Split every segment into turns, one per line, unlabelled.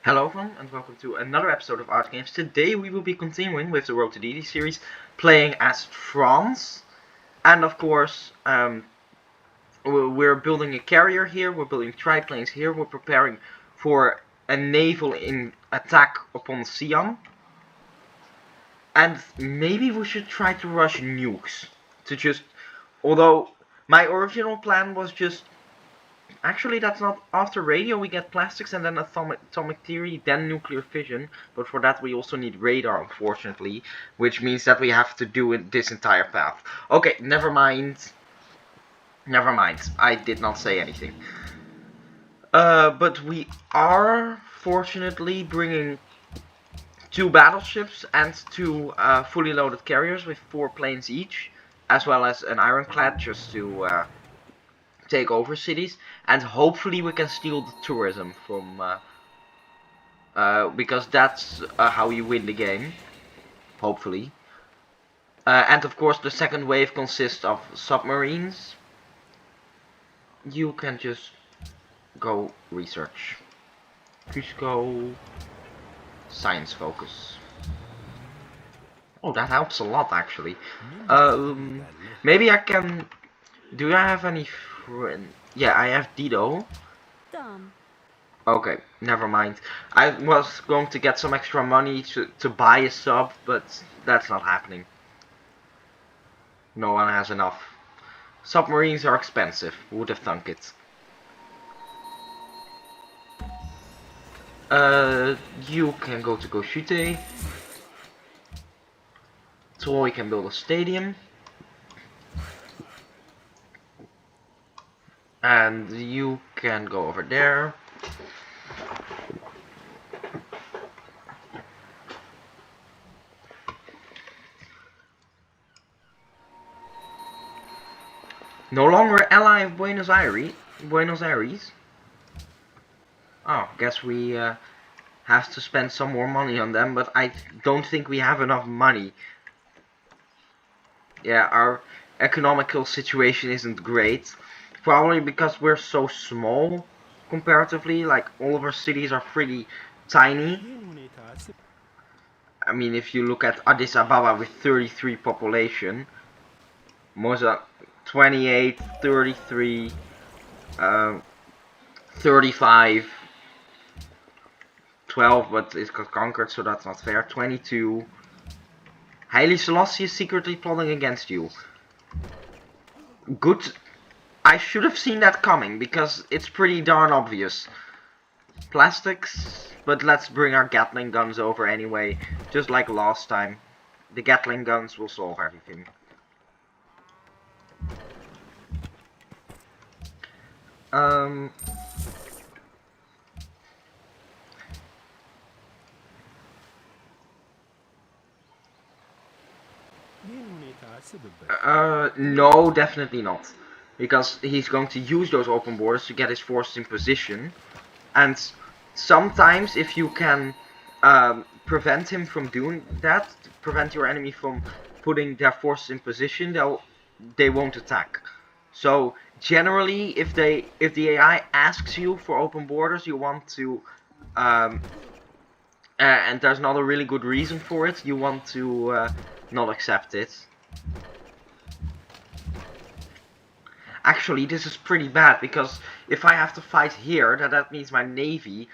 Hello everyone and welcome to another episode of Art Games. Today we will be continuing with the Road to Deity series, playing as France. And of course, we're building a carrier here, we're building triplanes here, we're preparing for a naval attack upon Siam. And maybe we should try to rush nukes. Although my original plan was just... Actually, that's not. After radio, we get plastics and then atomic theory, then nuclear fission. But for that, we also need radar, unfortunately. Which means that we have to do this entire path. Okay, never mind. Never mind. I did not say anything. But we are, fortunately, bringing 2 battleships and 2 fully loaded carriers with 4 planes each. As well as an ironclad just to... take over cities, and hopefully we can steal the tourism from because that's how you win the game, hopefully. And of course the second wave consists of submarines. You can just go research. Just go science focus. Oh, that helps a lot actually. Maybe I can... Do I have any friends? Yeah, I have Dido. Okay, never mind. I was going to get some extra money to buy a sub, but that's not happening. No one has enough. Submarines are expensive, would have thunk it. You can go to Goshute. Troy can build a stadium. And you can go over there. No longer ally of Buenos Aires. Oh, guess we have to spend some more money on them, but I don't think we have enough money. Yeah, our economical situation isn't great. Probably because we're so small comparatively, like all of our cities are pretty tiny. I mean, if you look at Addis Ababa with 33 population, Moza 28, 33, 35, 12, but it got conquered, so that's not fair. 22. Haile Selassie is secretly plotting against you. Good. I should have seen that coming, because it's pretty darn obvious. Plastics, but let's bring our Gatling guns over anyway, just like last time. The Gatling guns will solve everything. No, definitely not. Because he's going to use those open borders to get his forces in position. And sometimes if you can prevent him from doing that, prevent your enemy from putting their forces in position, they won't attack. So generally, if the AI asks you for open borders, you want to, and there's not a really good reason for it, you want to not accept it. Actually, this is pretty bad, because if I have to fight here, that means my navy...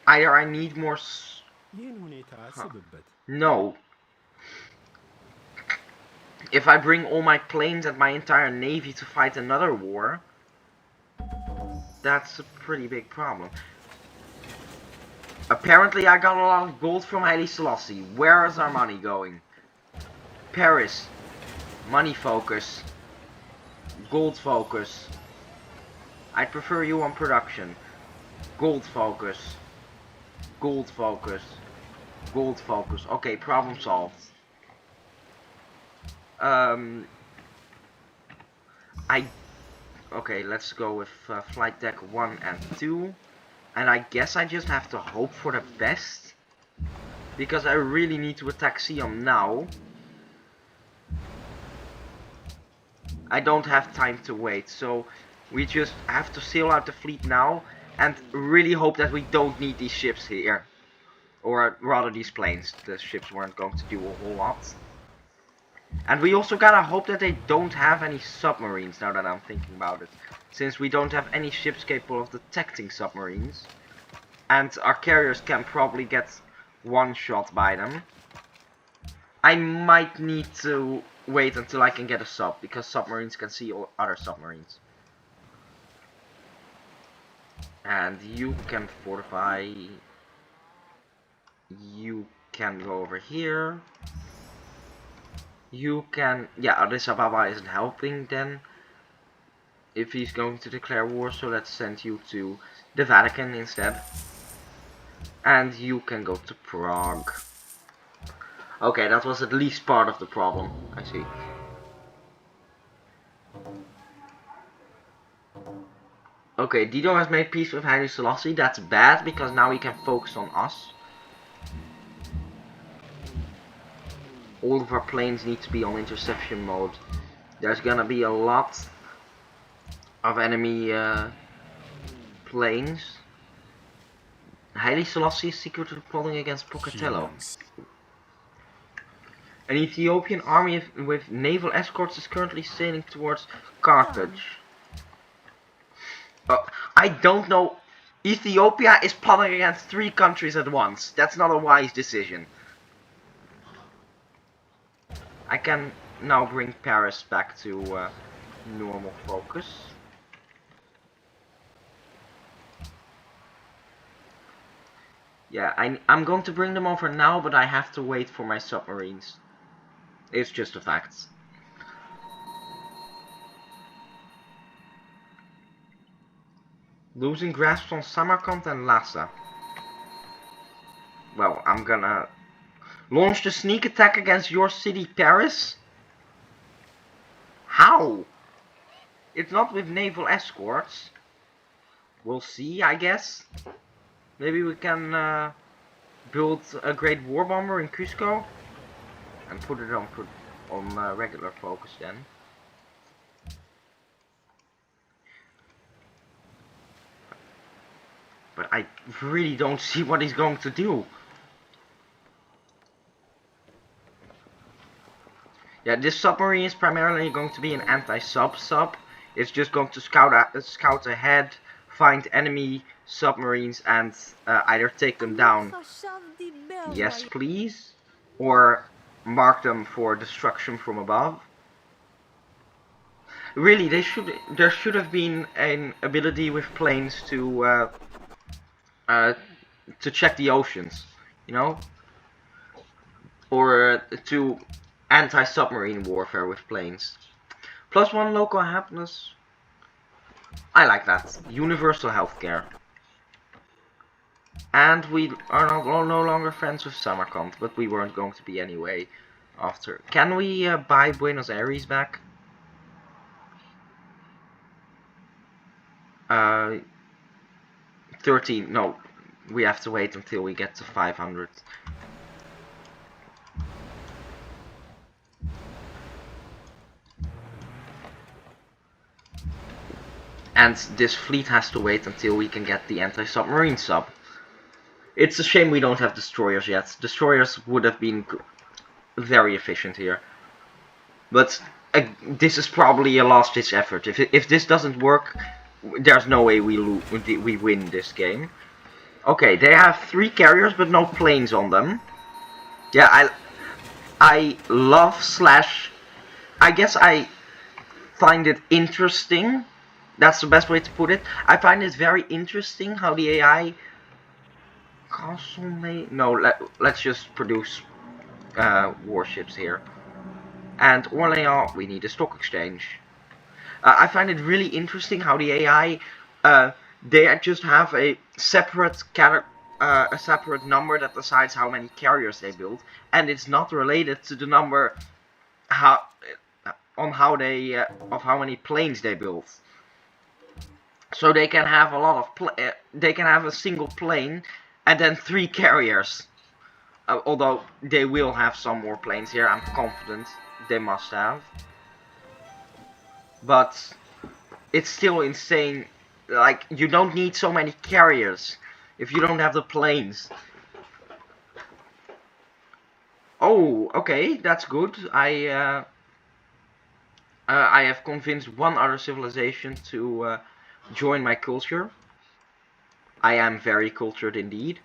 Either I need more... No. If I bring all my planes and my entire navy to fight another war, that's a pretty big problem. Apparently I got a lot of gold from Haile Selassie. Where is our money going? Paris. Money focus. Gold focus. I'd prefer you on production. Gold focus. Gold focus. Gold focus. Okay, problem solved. Okay, let's go with flight deck 1 and 2. And I guess I just have to hope for the best. Because I really need to attack Siam now. I don't have time to wait, so we just have to sail out the fleet now and really hope that we don't need these ships here. Or rather these planes. The ships weren't going to do a whole lot. And we also gotta hope that they don't have any submarines, now that I'm thinking about it. Since we don't have any ships capable of detecting submarines. And our carriers can probably get one shot by them. I might need to wait until I can get a sub, because submarines can see all other submarines. And you can fortify. You can go over here. You can... Yeah, Addis Ababa isn't helping then. If he's going to declare war, so let's send you to the Vatican instead. And you can go to Prague. Okay, that was at least part of the problem, I see. Okay, Dido has made peace with Haile Selassie. That's bad, because now he can focus on us. All of our planes need to be on interception mode. There's gonna be a lot of enemy planes. Haile Selassie is secretly plotting against Pocatello. An Ethiopian army with naval escorts is currently sailing towards Carthage. I don't know. Ethiopia is plotting against 3 countries at once. That's not a wise decision. I can now bring Paris back to normal focus. Yeah, I'm going to bring them over now, but I have to wait for my submarines. It's just a fact. Losing grasp on Samarkand and Lhasa. Well, I'm gonna launch the sneak attack against your city, Paris? How? It's not with naval escorts. We'll see, I guess. Maybe we can build a great war bomber in Cusco and put it on regular focus then. But I really don't see what he's going to do. Yeah, this submarine is primarily going to be an anti-sub. It's just going to scout ahead, find enemy submarines, and either take them down. Yes, please. Or mark them for destruction from above. Really, there should have been an ability with planes to check the oceans, you know, or to anti-submarine warfare with planes. +1 local happiness. I like that. Universal healthcare. And we are no longer friends with Samarkand, but we weren't going to be anyway after. Can we buy Buenos Aires back? 13, no. We have to wait until we get to 500. And this fleet has to wait until we can get the anti-submarine sub. It's a shame we don't have destroyers yet. Destroyers would have been very efficient here. But this is probably a last-ditch effort. If this doesn't work, there's no way we win this game. Okay, they have 3 carriers but no planes on them. Yeah, I love / I guess I find it interesting. That's the best way to put it. I find it very interesting how the AI let's just produce warships here. And Orléans, we need a stock exchange. I find it really interesting how the AI they just have a separate number that decides how many carriers they build, and it's not related to the number of how many planes they build. So they can have they can have a single plane and then 3 carriers. Although they will have some more planes here, I'm confident they must have. But it's still insane Like, you don't need so many carriers if you don't have the planes. Oh, okay, that's good. I have convinced one other civilization to join my culture. I am very cultured indeed.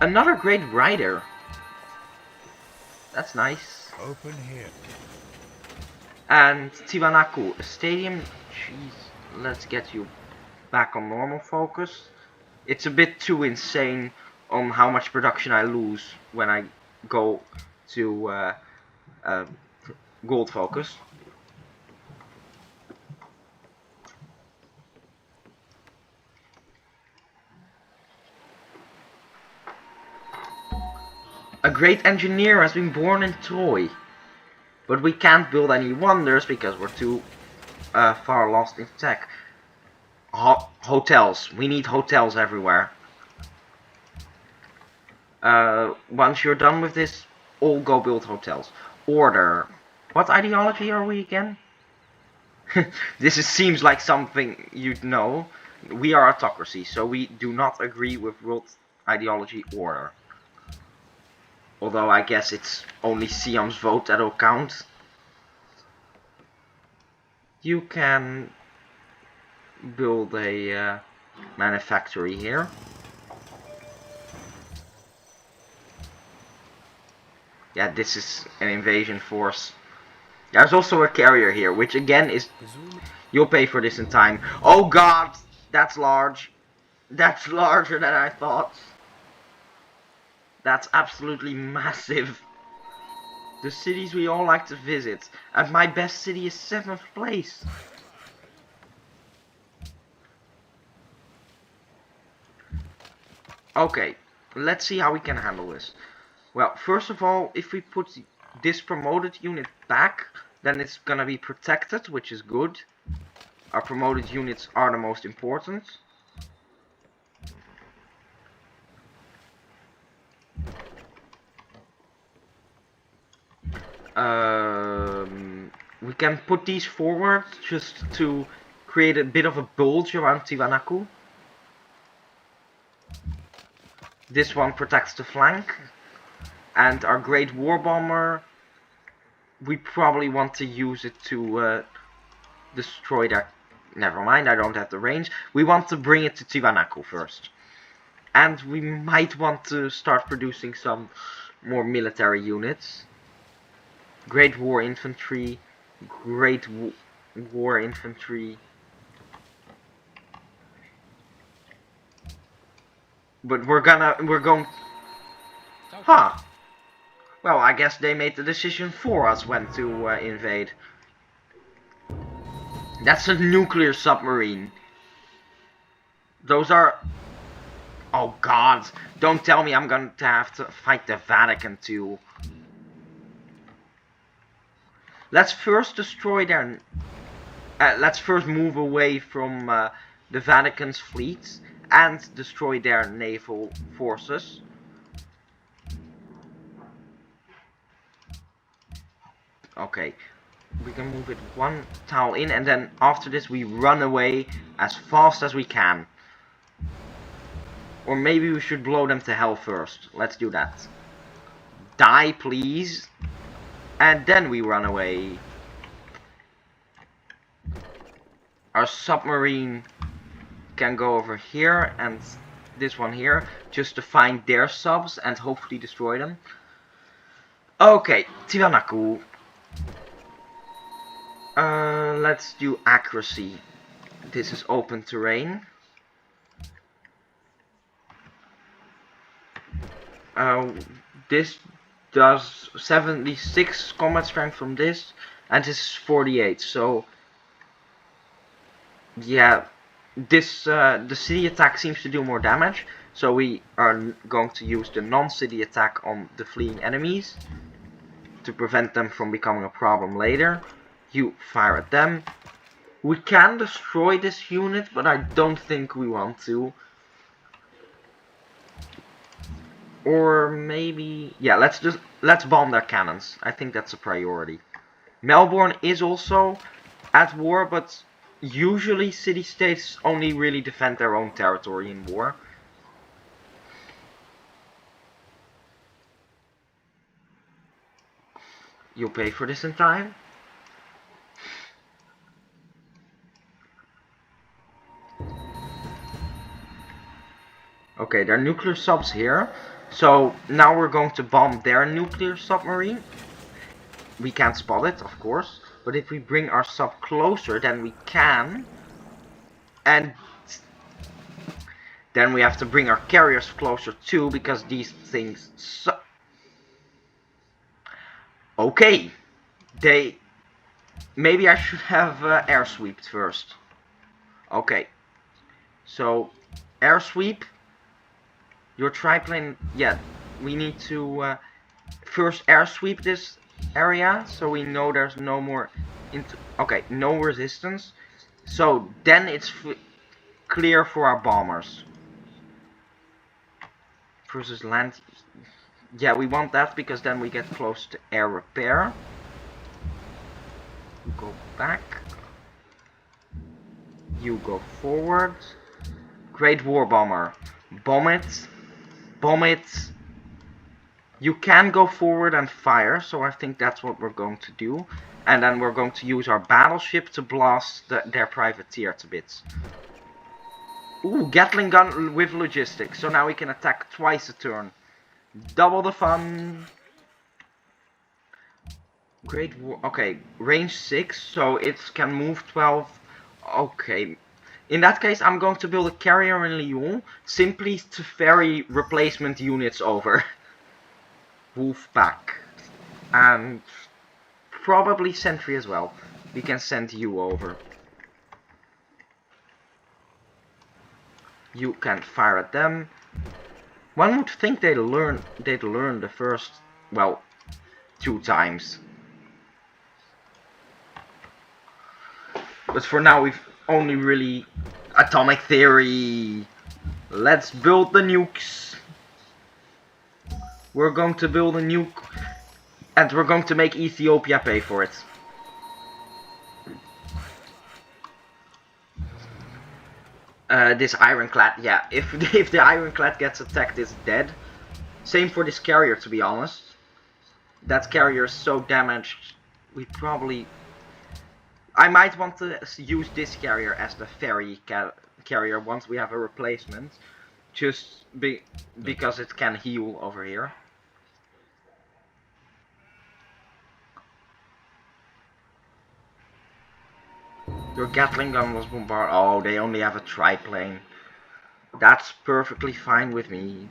Another great rider. That's nice.
Open here.
And Tiwanaku, a stadium. Jeez, let's get you back on normal focus. It's a bit too insane on how much production I lose when I go to gold focus. A great engineer has been born in Troy. But we can't build any wonders because we're too far lost in tech. Hotels. We need hotels everywhere. Once you're done with this, all go build hotels. Order. What ideology are we again? Seems like something you'd know. We are autocracy, so we do not agree with world ideology order. Although I guess it's only Siam's vote that'll count. You can build a manufactory here. Yeah, this is an invasion force. There's also a carrier here, which again is... You'll pay for this in time. Oh god! That's large. That's larger than I thought. That's absolutely massive. The cities we all like to visit. And my best city is 7th place. Okay, let's see how we can handle this. Well, first of all, if we put this promoted unit back, then it's gonna be protected, which is good. Our promoted units are the most important. We can put these forward just to create a bit of a bulge around Tiwanaku. This one protects the flank. And our Great War Bomber, we probably want to use it to destroy that. Never mind, I don't have the range. We want to bring it to Tiwanaku first. And we might want to start producing some more military units. Great War Infantry, Great War Infantry. But we're going... Huh. Well, I guess they made the decision for us when to invade. That's a nuclear submarine. Those are... Oh god, don't tell me I'm going to have to fight the Vatican too. Let's first destroy their... let's first move away from the Vatican's fleet and destroy their naval forces. Okay, we can move it one tile in, and then after this we run away as fast as we can. Or maybe we should blow them to hell first. Let's do that. Die, please. And then we run away. Our submarine can go over here and this one here, just to find their subs and hopefully destroy them. Okay, Tiwanaku. Let's do accuracy. This is open terrain. This does 76 combat strength from this, and this is 48. So yeah, this the city attack seems to do more damage. So we are going to use the non-city attack on the fleeing enemies to prevent them from becoming a problem later. You fire at them. We can destroy this unit, but I don't think we want to. Or maybe... yeah, let's bomb their cannons. I think that's a priority. Melbourne is also at war, but usually city-states only really defend their own territory in war. You'll pay for this in time. Okay, there are nuclear subs here. So now we're going to bomb their nuclear submarine. We can't spot it, of course. But if we bring our sub closer, then we can. And then we have to bring our carriers closer too, because these things suck. Okay. Maybe I should have air sweeped first. Okay. So, air sweep. Your triplane, yeah, we need to first air sweep this area so we know there's no more okay, no resistance. So then it's clear for our bombers. Versus land, yeah, we want that because then we get close to air repair. Go back. You go forward. Great War Bomber. Bomb it. Bomb it. You can go forward and fire, so I think that's what we're going to do. And then we're going to use our battleship to blast their privateer to bits. Ooh, Gatling gun with logistics, so now we can attack twice a turn. Double the fun. Great War, okay, range 6, so it can move 12. Okay, in that case I'm going to build a carrier in Lyon, simply to ferry replacement units over. Wolf back. And probably sentry as well. We can send you over. You can fire at them. One would think they'd learn the first, well, 2 times. But for now we've only really atomic theory. Let's build the nukes. We're going to build a nuke. And we're going to make Ethiopia pay for it. This ironclad, yeah, if the ironclad gets attacked, it's dead. Same for this carrier, to be honest. That carrier is so damaged, we probably... I might want to use this carrier as the ferry carrier once we have a replacement. Just because it can heal over here. Your Gatling gun was bombarded. Oh, they only have a triplane. That's perfectly fine with me.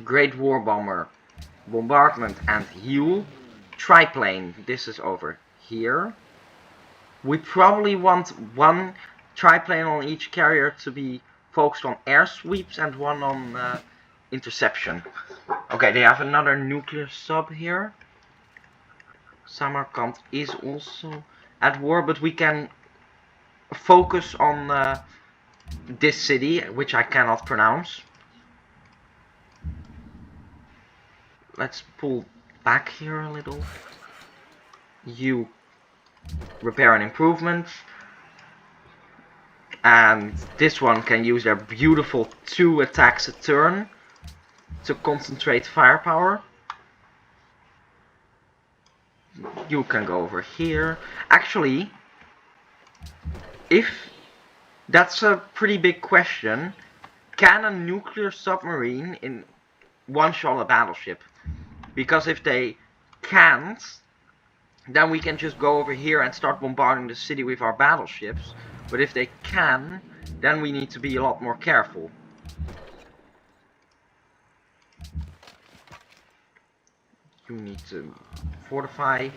Great War Bomber. Bombardment and heal. Triplane. This is over here. We probably want 1 triplane on each carrier to be focused on air sweeps and 1 on interception. Okay, they have another nuclear sub here. Samarkand is also at war, but we can focus on this city, which I cannot pronounce. Let's pull back here a little. You repair and improvement. And this one can use their beautiful 2 attacks a turn to concentrate firepower. You can go over here. Actually, if that's a pretty big question, can a nuclear submarine in one-shot a battleship? Because if they can't, then we can just go over here and start bombarding the city with our battleships. But if they can, then we need to be a lot more careful. You need to fortify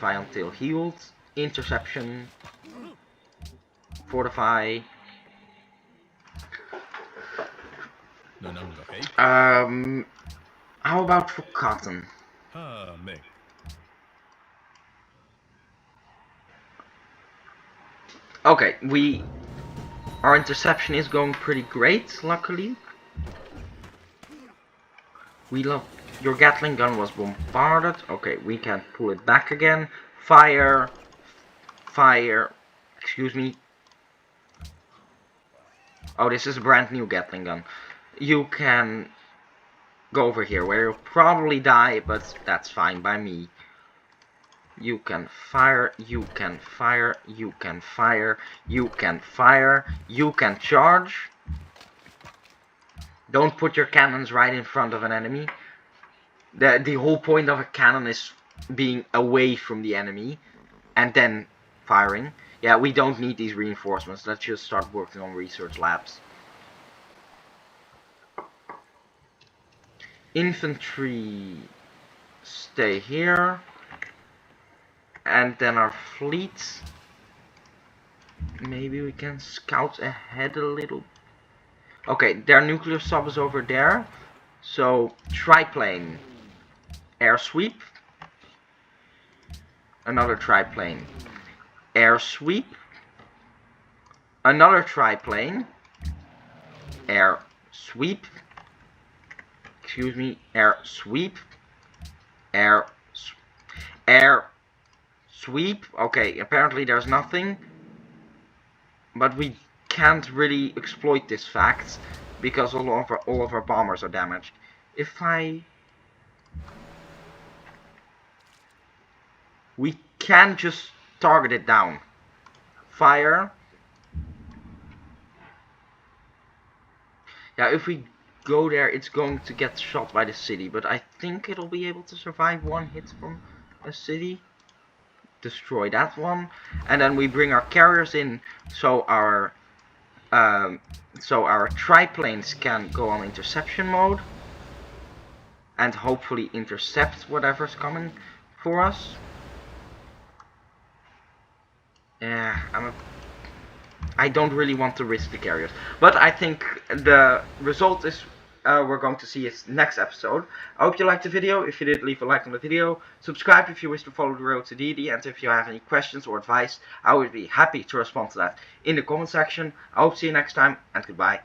until healed, interception, fortify. How about for cotton? Okay, our interception is going pretty great, luckily. Your Gatling gun was bombarded. Okay, we can pull it back again. Fire, fire, Excuse me. Oh, this is a brand new Gatling gun. You can go over here where you'll probably die, but that's fine by me. You can fire, you can fire, you can fire, you can fire, you can charge. Don't put your cannons right in front of an enemy. The whole point of a cannon is being away from the enemy and then firing. Yeah, we don't need these reinforcements. Let's just start working on research labs. Infantry stay here. And then our fleet. Maybe we can scout ahead a little. Okay, their nuclear sub is over there. So, triplane. Air sweep. Another triplane. Air sweep. Another triplane. Air sweep. Excuse me. Air sweep. Air sweep. Okay, apparently there's nothing. But we can't really exploit this fact because all of our bombers are damaged. We can just target it down. Fire. Yeah, if we go there, it's going to get shot by the city, but I think it'll be able to survive one hit from a city. Destroy that one, and then we bring our carriers in, so our triplanes can go on interception mode and hopefully intercept whatever's coming for us. Yeah, I don't really want to risk the carriers, but I think the result is we're going to see it next episode. I hope you liked the video. If you did, leave a like on the video. Subscribe if you wish to follow the road to deity, and if you have any questions or advice, I would be happy to respond to that in the comment section. I hope to see you next time, and goodbye.